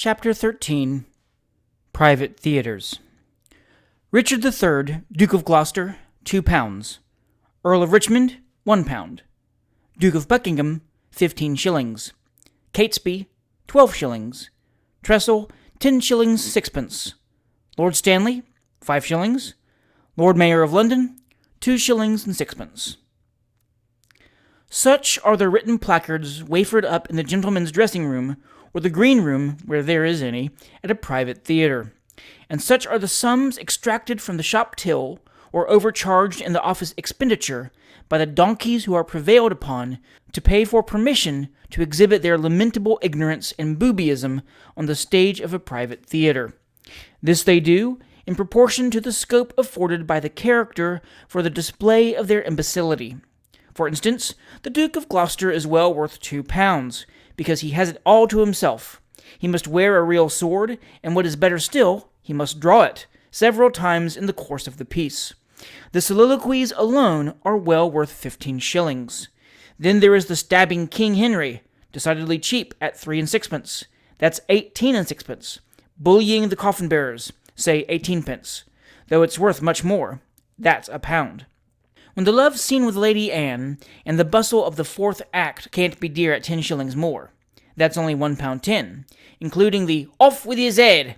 Chapter 13. Private Theatres. Richard III, Duke of Gloucester, £2. Earl of Richmond, £1. Duke of Buckingham, 15 shillings. Catesby, 12 shillings. Trestle, 10 shillings 6pence. Lord Stanley, 5 shillings. Lord Mayor of London, 2 shillings and 6pence. Such are the written placards wafered up in the gentleman's dressing room, or the green room, where there is any, at a private theatre. And such are the sums extracted from the shop till, or overcharged in the office expenditure, by the donkeys who are prevailed upon to pay for permission to exhibit their lamentable ignorance and boobyism on the stage of a private theatre. This they do in proportion to the scope afforded by the character for the display of their imbecility. For instance, the Duke of Gloucester is well worth £2, because he has it all to himself. He must wear a real sword, and what is better still, he must draw it several times in the course of the piece. The soliloquies alone are well worth 15 shillings. Then there is the stabbing King Henry, decidedly cheap at 3 and 6pence. That's 18 and 6pence. Bullying the coffin bearers, say 18pence, though it's worth much more. That's £1. When the love scene with Lady Anne and the bustle of the fourth act can't be dear at 10 shillings more. That's only £1.10, including the "off with his head,"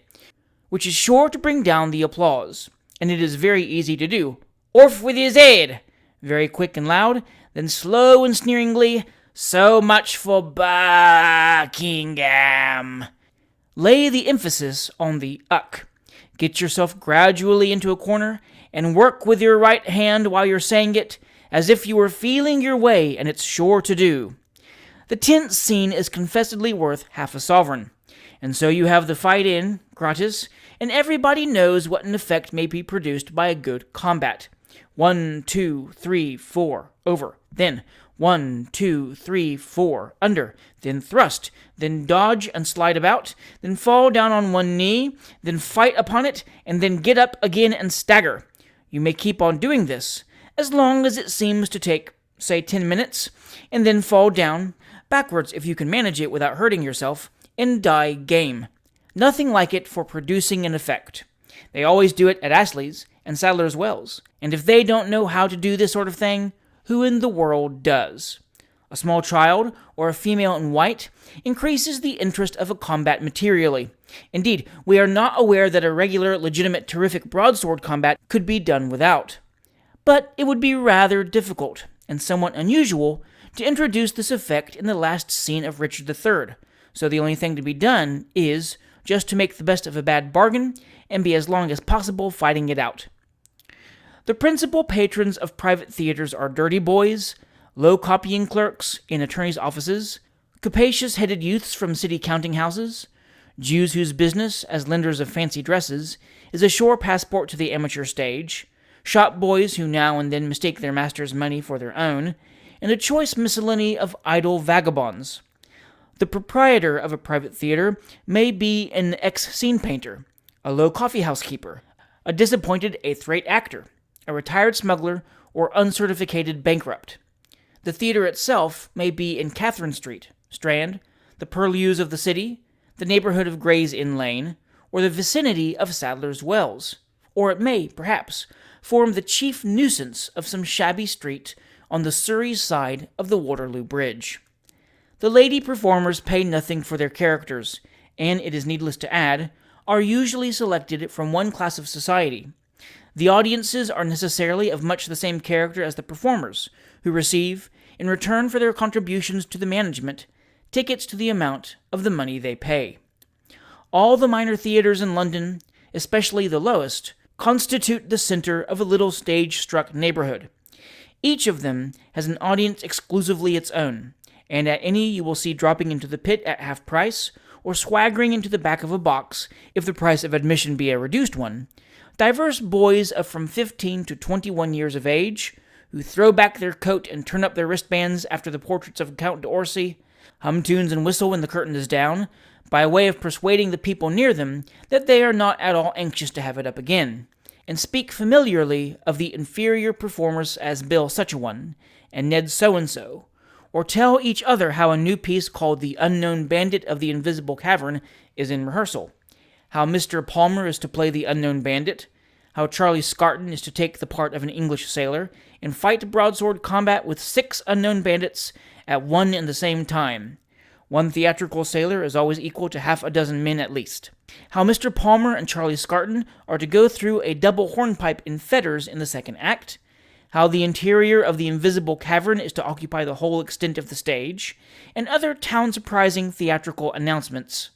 which is sure to bring down the applause, and it is very easy to do. "Off with his head," very quick and loud, then slow and sneeringly, "so much for Buckingham." Lay the emphasis on the uck. Get yourself gradually into a corner, and work with your right hand while you're saying it, as if you were feeling your way, and it's sure to do. The tenth scene is confessedly worth half a sovereign, and so you have the fight in, gratis, and everybody knows what an effect may be produced by a good combat. 1, 2, 3, 4, over, then 1, 2, 3, 4, under, then thrust, then dodge and slide about, then fall down on one knee, then fight upon it, and then get up again and stagger. You may keep on doing this, as long as it seems to take, say, 10 minutes, and then fall down, backwards if you can manage it without hurting yourself, and die game. Nothing like it for producing an effect. They always do it at Astley's and Sadler's Wells, and if they don't know how to do this sort of thing, who in the world does? A small child, or a female in white, increases the interest of a combat materially. Indeed, we are not aware that a regular, legitimate, terrific broadsword combat could be done without. But it would be rather difficult, and somewhat unusual, to introduce this effect in the last scene of Richard III, so the only thing to be done is just to make the best of a bad bargain, and be as long as possible fighting it out. The principal patrons of private theatres are dirty boys, low copying clerks in attorneys' offices, capacious-headed youths from city counting-houses, Jews whose business, as lenders of fancy dresses, is a sure passport to the amateur stage, shop boys who now and then mistake their master's money for their own, and a choice miscellany of idle vagabonds. The proprietor of a private theatre may be an ex-scene painter, a low coffee-house keeper, a disappointed eighth-rate actor, a retired smuggler, or uncertificated bankrupt. The theatre itself may be in Catherine Street, Strand, the purlieus of the city, the neighbourhood of Gray's Inn Lane, or the vicinity of Sadler's Wells, or it may, perhaps, form the chief nuisance of some shabby street on the Surrey side of the Waterloo Bridge. The lady performers pay nothing for their characters, and, it is needless to add, are usually selected from one class of society. The audiences are necessarily of much the same character as the performers, who receive, in return for their contributions to the management, tickets to the amount of the money they pay. All the minor theatres in London, especially the lowest, constitute the centre of a little stage-struck neighbourhood. Each of them has an audience exclusively its own, and at any you will see dropping into the pit at half price, or swaggering into the back of a box, if the price of admission be a reduced one, diverse boys of from 15 to 21 years of age, who throw back their coat and turn up their wristbands after the portraits of Count d'Orsay, hum tunes and whistle when the curtain is down, by way of persuading the people near them that they are not at all anxious to have it up again, and speak familiarly of the inferior performers as Bill such-a-one, and Ned so-and-so, or tell each other how a new piece called The Unknown Bandit of the Invisible Cavern is in rehearsal, how Mr. Palmer is to play the Unknown Bandit, how Charlie Scarton is to take the part of an English sailor and fight broadsword combat with 6 unknown bandits at one and the same time. One theatrical sailor is always equal to half a dozen men at least. How Mr. Palmer and Charlie Scarton are to go through a double hornpipe in fetters in the second act. How the interior of the invisible cavern is to occupy the whole extent of the stage, and other town-surprising theatrical announcements.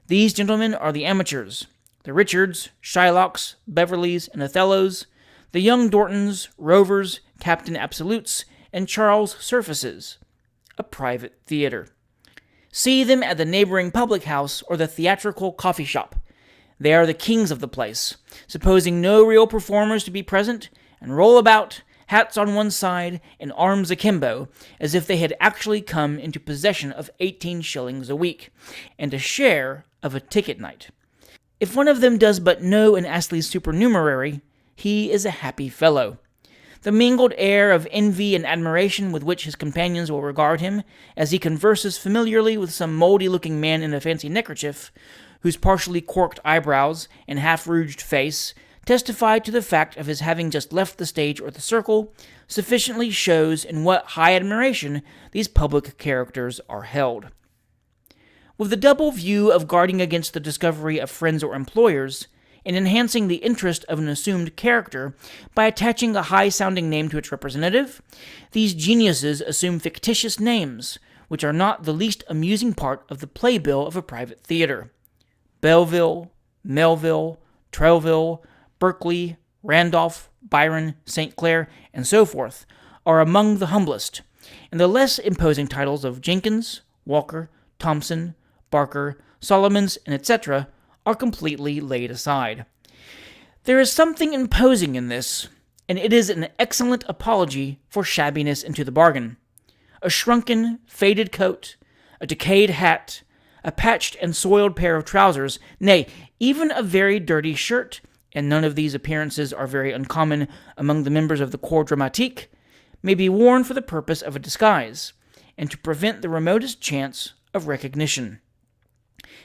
These gentlemen are the amateurs, the Richards, Shylocks, Beverleys, and Othellos, the young Dortons, Rovers, Captain Absolutes, and Charles Surfaces. A private theater. See them at the neighboring public house or the theatrical coffee shop. They are the kings of the place, supposing no real performers to be present, and roll about, hats on one side and arms akimbo, as if they had actually come into possession of 18 shillings a week, and a share of a ticket night. If one of them does but know an Astley's supernumerary, he is a happy fellow. The mingled air of envy and admiration with which his companions will regard him, as he converses familiarly with some mouldy-looking man in a fancy neckerchief, whose partially corked eyebrows and half-rouged face testify to the fact of his having just left the stage or the circle, sufficiently shows in what high admiration these public characters are held. With the double view of guarding against the discovery of friends or employers, and enhancing the interest of an assumed character by attaching a high-sounding name to its representative, these geniuses assume fictitious names, which are not the least amusing part of the playbill of a private theater. Belleville, Melville, Trelville, Berkeley, Randolph, Byron, St. Clair, and so forth are among the humblest, and the less imposing titles of Jenkins, Walker, Thompson, Barker, Solomons, and etc. are completely laid aside. There is something imposing in this, and it is an excellent apology for shabbiness into the bargain. A shrunken, faded coat, a decayed hat, a patched and soiled pair of trousers, nay, even a very dirty shirt, and none of these appearances are very uncommon among the members of the corps dramatique, may be worn for the purpose of a disguise, and to prevent the remotest chance of recognition.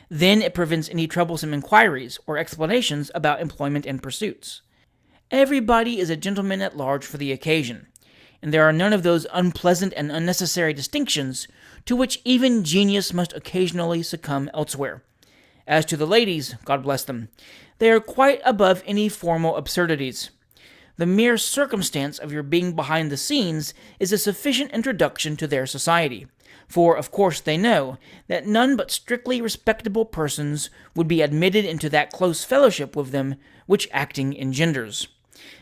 Then it prevents any troublesome inquiries or explanations about employment and pursuits. Everybody is a gentleman at large for the occasion, and there are none of those unpleasant and unnecessary distinctions to which even genius must occasionally succumb elsewhere. As to the ladies, God bless them, they are quite above any formal absurdities. The mere circumstance of your being behind the scenes is a sufficient introduction to their society, for of course they know that none but strictly respectable persons would be admitted into that close fellowship with them which acting engenders.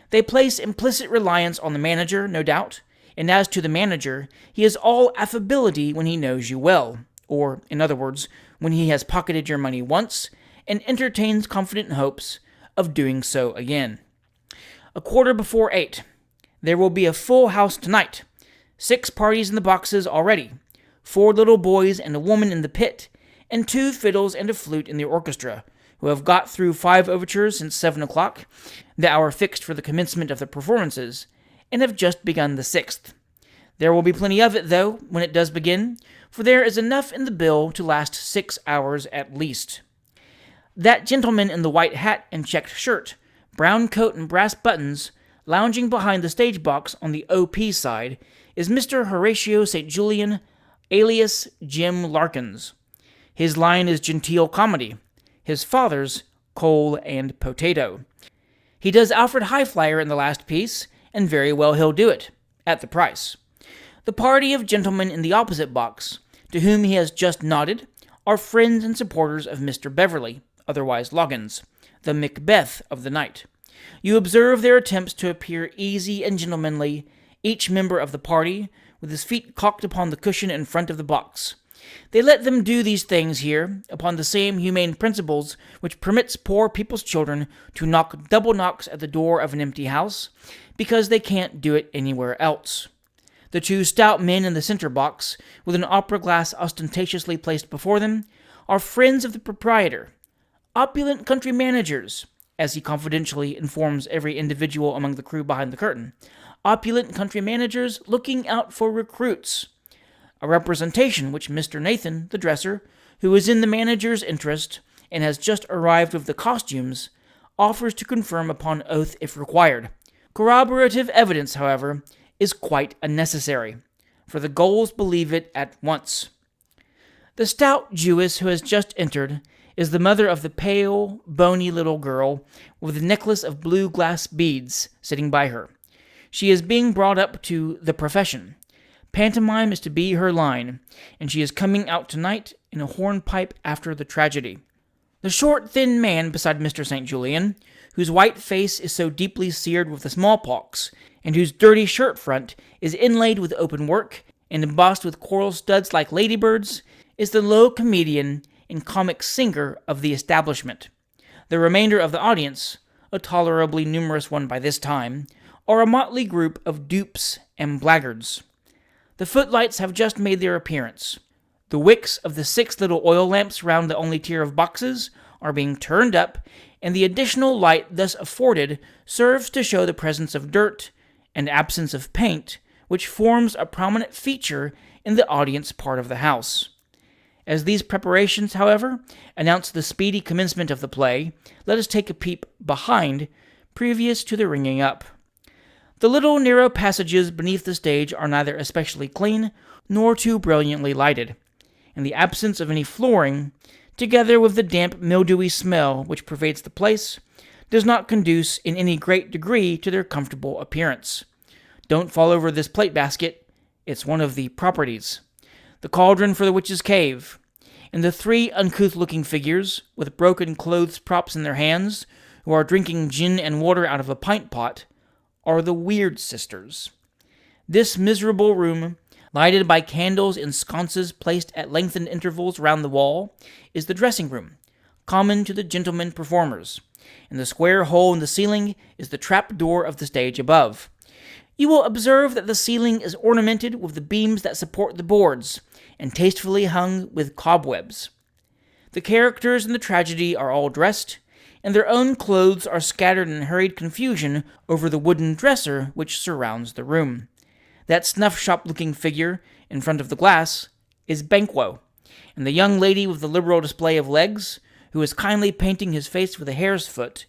They place implicit reliance on the manager, no doubt, and as to the manager, he is all affability when he knows you well, or, in other words, when he has pocketed your money once, and entertains confident hopes of doing so again. 8:15. There will be a full house tonight. 6 parties in the boxes already. 4 little boys and a woman in the pit, and 2 fiddles and a flute in the orchestra, who have got through 5 overtures since 7 o'clock, the hour fixed for the commencement of the performances, and have just begun the 6th. There will be plenty of it, though, when it does begin, for there is enough in the bill to last 6 hours at least. That gentleman in the white hat and checked shirt, brown coat and brass buttons, lounging behind the stage box on the O.P. side, is Mr. Horatio St. Julian, alias Jim Larkins. His line is genteel comedy, his father's coal and potato. He does Alfred Highflyer in the last piece, and very well he'll do it, at the price. The party of gentlemen in the opposite box, to whom he has just nodded, are friends and supporters of Mr. Beverley, otherwise Loggins, the Macbeth of the night. You observe their attempts to appear easy and gentlemanly, each member of the party, with his feet cocked upon the cushion in front of the box. They let them do these things here, upon the same humane principles which permits poor people's children to knock double knocks at the door of an empty house, because they can't do it anywhere else. The 2 stout men in the center box, with an opera glass ostentatiously placed before them, are friends of the proprietor, opulent country managers, as he confidentially informs every individual among the crew behind the curtain, opulent country managers looking out for recruits. a representation which Mr. Nathan, the dresser, who is in the manager's interest and has just arrived with the costumes, offers to confirm upon oath if required. Corroborative evidence, however, is quite unnecessary, for the Gulls believe it at once. The stout Jewess who has just entered is the mother of the pale, bony little girl with a necklace of blue glass beads sitting by her. She is being brought up to the profession. Pantomime is to be her line, and she is coming out tonight in a hornpipe after the tragedy. The short, thin man beside Mr. St. Julian, whose white face is so deeply seared with the smallpox, and whose dirty shirt front is inlaid with open work and embossed with coral studs like ladybirds, is the low comedian and comic singer of the establishment. The remainder of the audience, a tolerably numerous one by this time, are a motley group of dupes and blackguards. The footlights have just made their appearance. The wicks of the 6 little oil lamps round the only tier of boxes are being turned up, and the additional light thus afforded serves to show the presence of dirt and absence of paint, which forms a prominent feature in the audience part of the house. As these preparations, however, announce the speedy commencement of the play, let us take a peep behind, previous to the ringing up. The little narrow passages beneath the stage are neither especially clean nor too brilliantly lighted, and the absence of any flooring, together with the damp, mildewy smell which pervades the place, does not conduce in any great degree to their comfortable appearance. Don't fall over this plate basket. It's one of the properties. The cauldron for the witch's cave, and the 3 uncouth-looking figures, with broken clothes props in their hands, who are drinking gin and water out of a pint pot, are the Weird Sisters. This miserable room, lighted by candles in sconces placed at lengthened intervals round the wall, is the dressing-room, common to the gentlemen performers, and the square hole in the ceiling is the trap-door of the stage above. You will observe that the ceiling is ornamented with the beams that support the boards, and tastefully hung with cobwebs. The characters in the tragedy are all dressed, and their own clothes are scattered in hurried confusion over the wooden dresser which surrounds the room. That snuff-shop-looking figure in front of the glass is Banquo, and the young lady with the liberal display of legs, who is kindly painting his face with a hare's foot,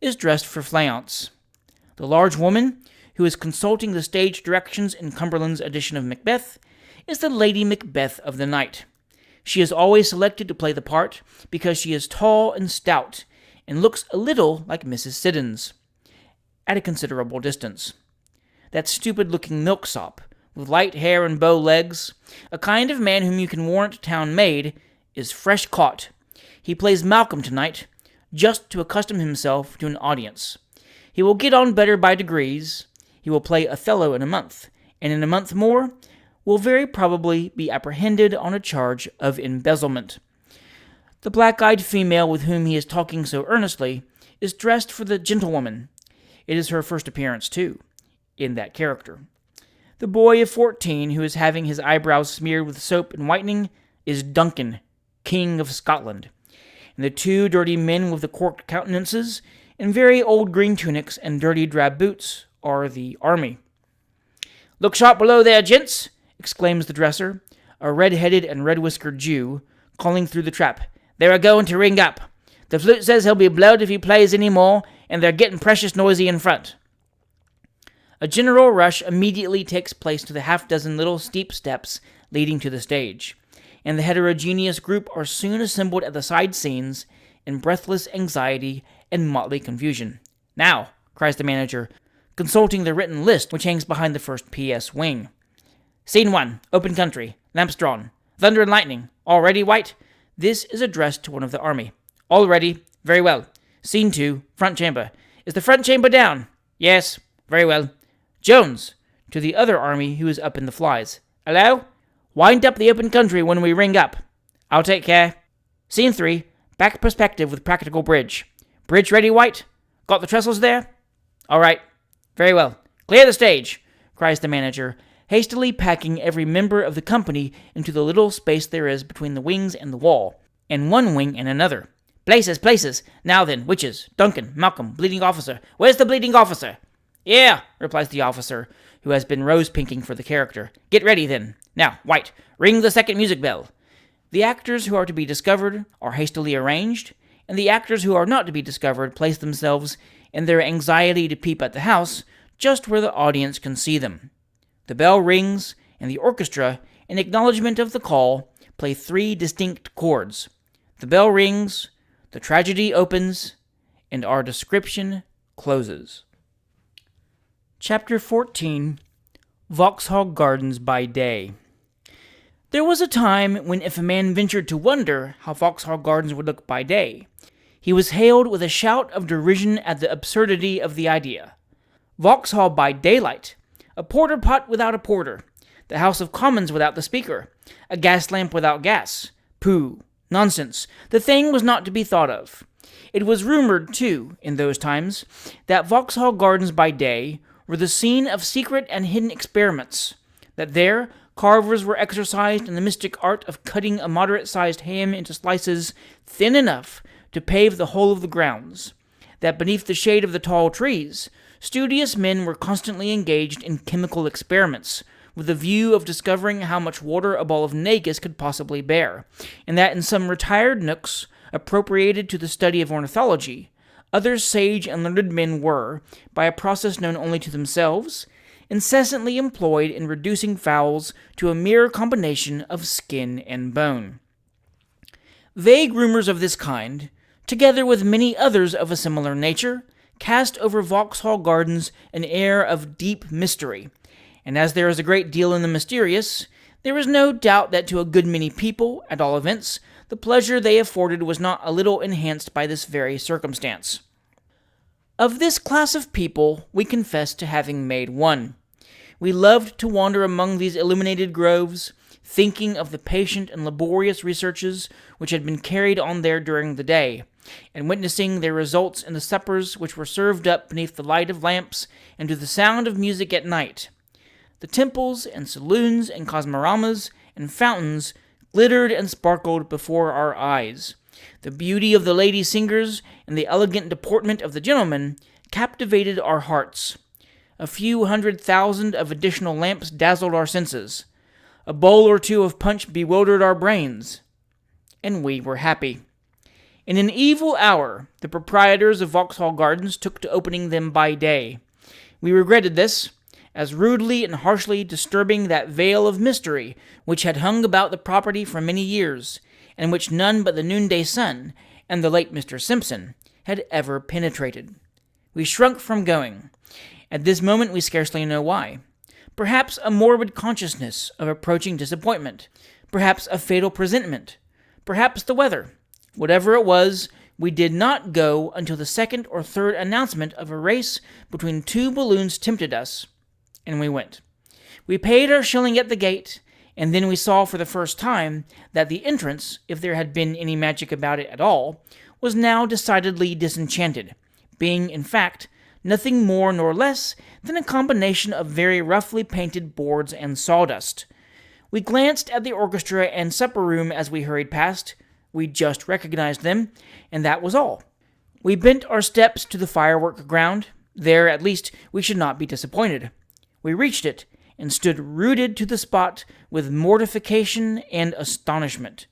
is dressed for Fleance. The large woman, who is consulting the stage directions in Cumberland's edition of Macbeth, is the Lady Macbeth of the night. She is always selected to play the part because she is tall and stout, and looks a little like Mrs. Siddons, at a considerable distance. That stupid-looking milksop, with light hair and bow legs, a kind of man whom you can warrant town-made, is fresh caught. He plays Malcolm tonight, just to accustom himself to an audience. He will get on better by degrees. He will play Othello in a month, and in a month more will very probably be apprehended on a charge of embezzlement. The black-eyed female with whom he is talking so earnestly is dressed for the gentlewoman. It is her first appearance, too, in that character. The boy of 14, who is having his eyebrows smeared with soap and whitening, is Duncan, King of Scotland. And the 2 dirty men with the corked countenances, in very old green tunics and dirty drab boots, are the army. "Look sharp below there, gents!" exclaims the dresser, a red-headed and red-whiskered Jew, calling through the trap. "They're a-going to ring up. The flute says he'll be blowed if he plays any more, and they're getting precious noisy in front." A general rush immediately takes place to the half-dozen little steep steps leading to the stage, and the heterogeneous group are soon assembled at the side scenes in breathless anxiety and motley confusion. "Now," cries the manager, consulting the written list which hangs behind the first P.S. wing. "Scene 1, open country, lamps drawn, thunder and lightning. All ready, White?" This is addressed to one of the army. "All ready. Very well. Scene 2, front chamber. Is the front chamber down?" "Yes." "Very well. Jones," to the other army who is up in the flies. "Hello? Wind up the open country when we ring up." "I'll take care." Scene 3, back perspective with practical bridge. "Bridge ready, White? Got the trestles there?" "All right." "Very well. Clear the stage," cries the manager, hastily packing every member of the company into the little space there is between the wings and the wall, and one wing and another. "Places, places. Now then, witches, Duncan, Malcolm, bleeding officer. Where's the bleeding officer?" "Yeah," replies the officer, who has been rose-pinking for the character. "Get ready, then. Now, White, ring the second music bell. The actors who are to be discovered are hastily arranged, and the actors who are not to be discovered place themselves, in their anxiety to peep at the house, just where the audience can see them. The bell rings, and the orchestra, in acknowledgment of the call, play 3 distinct chords. The bell rings, the tragedy opens, and our description closes. Chapter 14. Vauxhall Gardens by Day. There was a time when if a man ventured to wonder how Vauxhall Gardens would look by day, he was hailed with a shout of derision at the absurdity of the idea. Vauxhall by daylight, a porter pot without a porter, the House of Commons without the Speaker, a gas lamp without gas. Pooh, nonsense, the thing was not to be thought of. It was rumored, too, in those times, that Vauxhall Gardens by day were the scene of secret and hidden experiments, that there carvers were exercised in the mystic art of cutting a moderate-sized ham into slices thin enough to pave the whole of the grounds, that beneath the shade of the tall trees, studious men were constantly engaged in chemical experiments, with the view of discovering how much water a ball of negus could possibly bear, and that in some retired nooks, appropriated to the study of ornithology, other sage and learned men were, by a process known only to themselves, incessantly employed in reducing fowls to a mere combination of skin and bone. Vague rumors of this kind, together with many others of a similar nature, cast over Vauxhall Gardens an air of deep mystery, and as there is a great deal in the mysterious, there is no doubt that to a good many people, at all events, the pleasure they afforded was not a little enhanced by this very circumstance. Of this class of people we confess to having made one. We loved to wander among these illuminated groves, thinking of the patient and laborious researches which had been carried on there during the day, and witnessing their results in the suppers which were served up beneath the light of lamps and to the sound of music at night. The temples and saloons and cosmoramas and fountains glittered and sparkled before our eyes. The beauty of the lady singers and the elegant deportment of the gentlemen captivated our hearts. A few 100,000 of additional lamps dazzled our senses. A bowl or two of punch bewildered our brains. And we were happy. In an evil hour, the proprietors of Vauxhall Gardens took to opening them by day. We regretted this, as rudely and harshly disturbing that veil of mystery which had hung about the property for many years, and which none but the noonday sun and the late Mr. Simpson had ever penetrated. We shrunk from going. At this moment we scarcely know why. Perhaps a morbid consciousness of approaching disappointment. Perhaps a fatal presentiment. Perhaps the weather. Whatever it was, we did not go until the second or third announcement of a race between 2 balloons tempted us, and we went. We paid our shilling at the gate, and then we saw for the first time that the entrance, if there had been any magic about it at all, was now decidedly disenchanted, being, in fact, nothing more nor less than a combination of very roughly painted boards and sawdust. We glanced at the orchestra and supper room as we hurried past. We just recognized them, and that was all. We bent our steps to the firework ground. There, at least, we should not be disappointed. We reached it, and stood rooted to the spot with mortification and astonishment.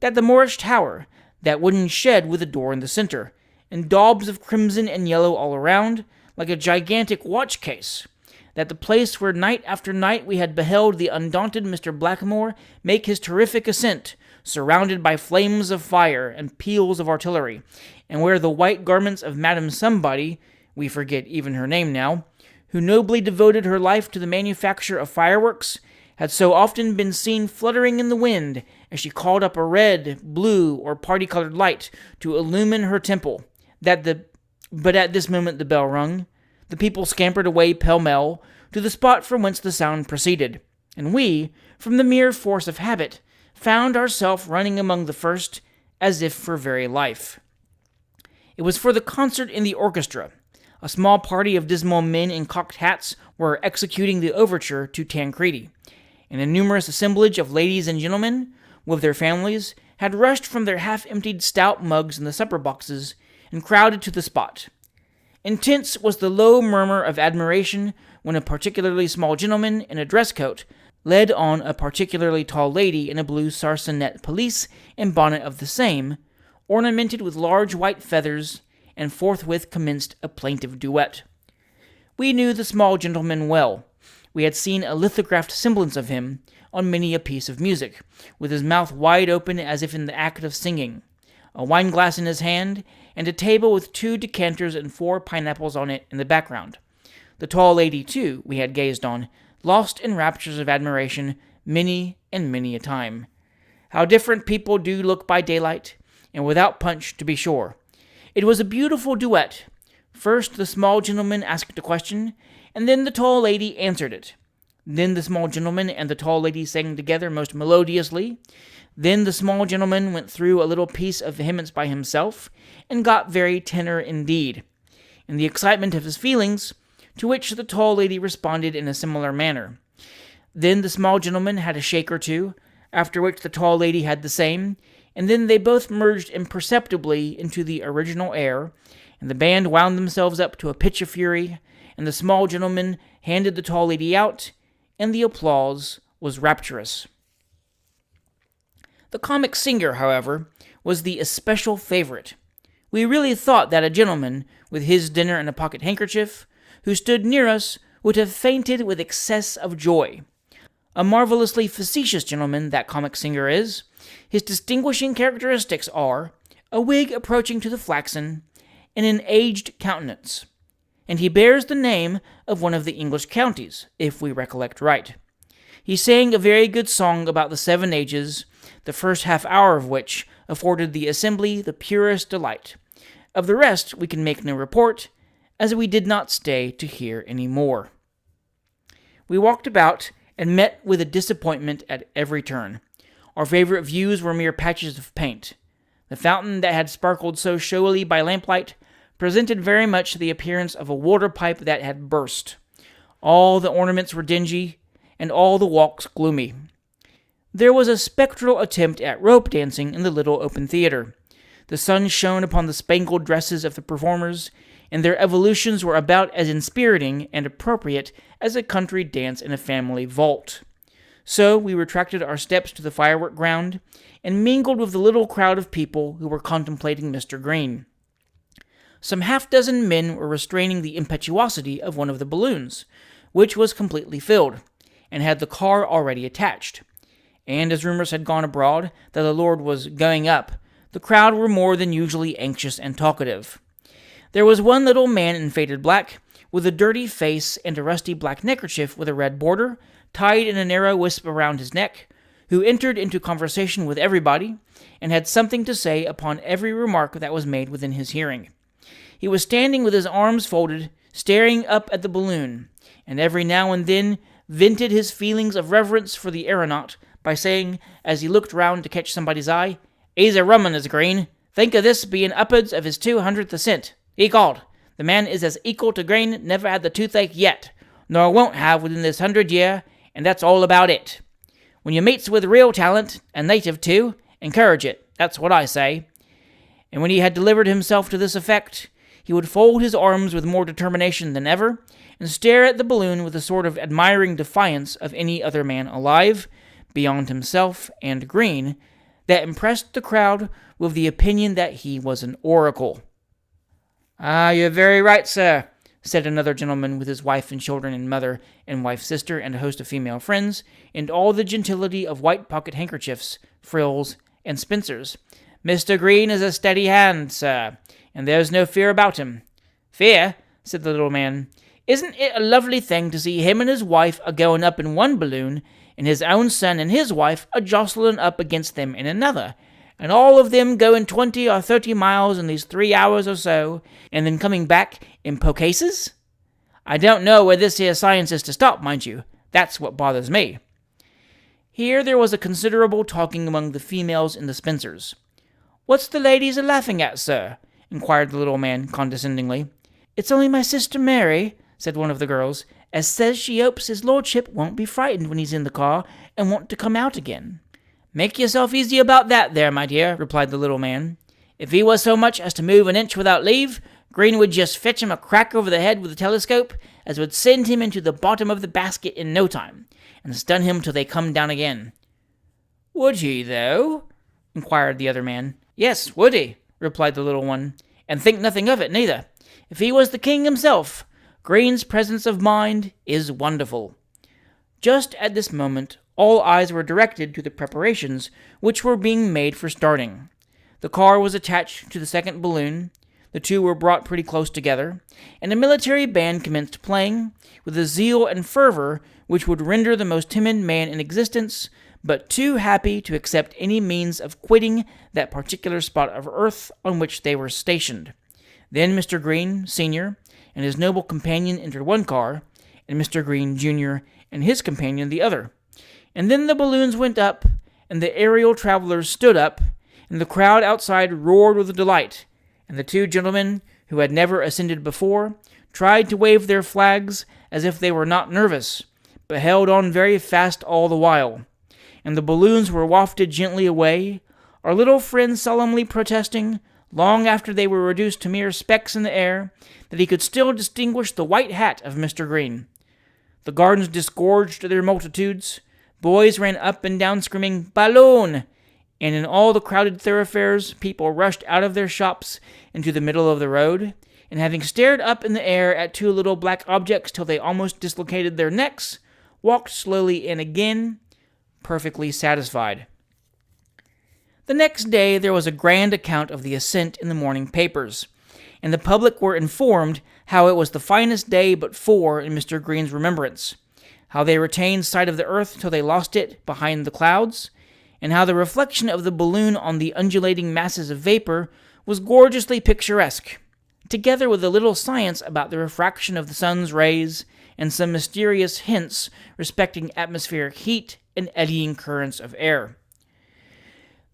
That the Moorish tower, that wooden shed with a door in the center, and daubs of crimson and yellow all around, like a gigantic watch-case, that the place where night after night we had beheld the undaunted Mr. Blackmore make his terrific ascent, surrounded by flames of fire and peals of artillery, and where the white garments of Madame Somebody, we forget even her name now, who nobly devoted her life to the manufacture of fireworks, had so often been seen fluttering in the wind as she called up a red, blue, or party-colored light to illumine her temple, but at this moment the bell rung, the people scampered away pell-mell to the spot from whence the sound proceeded, and we, from the mere force of habit, found ourselves running among the first, as if for very life. It was for the concert in the orchestra. A small party of dismal men in cocked hats were executing the overture to Tancredi, and a numerous assemblage of ladies and gentlemen, with their families, had rushed from their half-emptied stout mugs in the supper boxes and crowded to the spot. Intense was the low murmur of admiration when a particularly small gentleman in a dress coat, led on a particularly tall lady in a blue sarcenet pelisse and bonnet of the same, ornamented with large white feathers, and forthwith commenced a plaintive duet. We knew the small gentleman well. We had seen a lithographed semblance of him on many a piece of music, with his mouth wide open as if in the act of singing, a wine-glass in his hand, and a table with 2 decanters and 4 pineapples on it in the background. The tall lady, too, we had gazed on, lost in raptures of admiration many and many a time. How different people do look by daylight, and without punch, to be sure. It was a beautiful duet. First the small gentleman asked a question, and then the tall lady answered it. Then the small gentleman and the tall lady sang together most melodiously. Then the small gentleman went through a little piece of vehemence by himself, and got very tenor indeed, in the excitement of his feelings, to which the tall lady responded in a similar manner. Then the small gentleman had a shake or two, after which the tall lady had the same, and then they both merged imperceptibly into the original air, and the band wound themselves up to a pitch of fury, and the small gentleman handed the tall lady out, and the applause was rapturous. The comic singer, however, was the especial favorite. We really thought that a gentleman, with his dinner and a pocket handkerchief, who stood near us, would have fainted with excess of joy. A marvelously facetious gentleman, that comic singer is. His distinguishing characteristics are a wig approaching to the flaxen, and an aged countenance. And he bears the name of one of the English counties, if we recollect right. He sang a very good song about the 7 ages, the first half-hour of which afforded the assembly the purest delight. Of the rest we can make no report, as we did not stay to hear any more. We walked about, and met with a disappointment at every turn. Our favorite views were mere patches of paint. The fountain that had sparkled so showily by lamplight presented very much the appearance of a water pipe that had burst. All the ornaments were dingy, and all the walks gloomy. There was a spectral attempt at rope dancing in the little open theater. The sun shone upon the spangled dresses of the performers, and their evolutions were about as inspiriting and appropriate as a country dance in a family vault. So we retracted our steps to the firework ground, and mingled with the little crowd of people who were contemplating Mr. Green. Some half-dozen men were restraining the impetuosity of one of the balloons, which was completely filled, and had the car already attached. And as rumors had gone abroad that the Lord was going up, the crowd were more than usually anxious and talkative. There was one little man in faded black, with a dirty face and a rusty black neckerchief with a red border, tied in a narrow wisp around his neck, who entered into conversation with everybody, and had something to say upon every remark that was made within his hearing. He was standing with his arms folded, staring up at the balloon, and every now and then vented his feelings of reverence for the aeronaut by saying, as he looked round to catch somebody's eye, "He's a rum 'un, is Green. Think of this being upwards of his 200th ascent. Ecod, the man is as equal to Green, never had the toothache yet, nor won't have within this 100 year, and that's all about it. When you meets with real talent, and native too, encourage it, that's what I say." And when he had delivered himself to this effect, he would fold his arms with more determination than ever, and stare at the balloon with a sort of admiring defiance of any other man alive, beyond himself and Green, that impressed the crowd with the opinion that he was an oracle. "Ah, you're very right, sir," said another gentleman with his wife and children and mother and wife's sister and a host of female friends, and all the gentility of white pocket handkerchiefs, frills, and spincers. "Mr. Green is a steady hand, sir, and there's no fear about him." "Fear?" said the little man. "Isn't it a lovely thing to see him and his wife a-going up in one balloon, and his own son and his wife a-jostling up against them in another, and all of them going 20 or 30 miles in these 3 hours or so, and then coming back in pocases? I don't know where this here science is to stop, mind you. That's what bothers me." Here there was a considerable talking among the females and the Spencers. "What's the ladies a-laughing at, sir?" inquired the little man condescendingly. "It's only my sister Mary," said one of the girls, "as says she hopes his lordship won't be frightened when he's in the car and want to come out again." "Make yourself easy about that there, my dear," replied the little man. "If he was so much as to move an inch without leave, Green would just fetch him a crack over the head with the telescope, as would send him into the bottom of the basket in no time, and stun him till they come down again." "Would he, though?" inquired the other man. "Yes, would he," replied the little one, "and think nothing of it, neither. If he was the king himself, Green's presence of mind is wonderful." Just at this moment, all eyes were directed to the preparations which were being made for starting. The car was attached to the second balloon, the two were brought pretty close together, and a military band commenced playing, with a zeal and fervor which would render the most timid man in existence but too happy to accept any means of quitting that particular spot of earth on which they were stationed. Then Mr. Green, Sr., and his noble companion entered one car, and Mr. Green, Jr., and his companion the other. And then the balloons went up, and the aerial travelers stood up, and the crowd outside roared with delight, and the two gentlemen, who had never ascended before, tried to wave their flags as if they were not nervous, but held on very fast all the while. And the balloons were wafted gently away, our little friend solemnly protesting, long after they were reduced to mere specks in the air, that he could still distinguish the white hat of Mr. Green. The gardens disgorged their multitudes, boys ran up and down screaming, "Balloon!" and in all the crowded thoroughfares people rushed out of their shops into the middle of the road, and having stared up in the air at two little black objects till they almost dislocated their necks, walked slowly in again, perfectly satisfied. The next day there was a grand account of the ascent in the morning papers, and the public were informed how it was the finest day but four in Mr. Green's remembrance, how they retained sight of the earth till they lost it behind the clouds, and how the reflection of the balloon on the undulating masses of vapor was gorgeously picturesque, together with a little science about the refraction of the sun's rays, and some mysterious hints respecting atmospheric heat and eddying currents of air.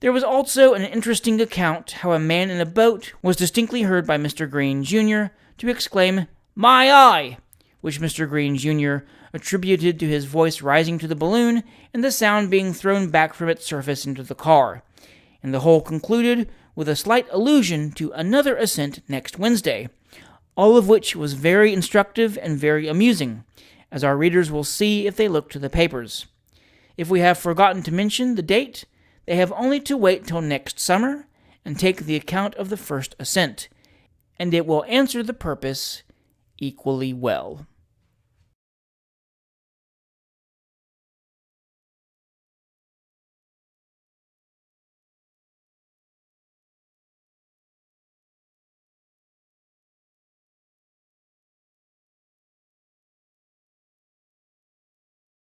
There was also an interesting account how a man in a boat was distinctly heard by Mr. Green, Jr., to exclaim, "My eye!" which Mr. Green, Jr. attributed to his voice rising to the balloon and the sound being thrown back from its surface into the car, and the whole concluded with a slight allusion to another ascent next Wednesday, all of which was very instructive and very amusing, as our readers will see if they look to the papers. If we have forgotten to mention the date, they have only to wait till next summer and take the account of the first ascent, and it will answer the purpose equally well.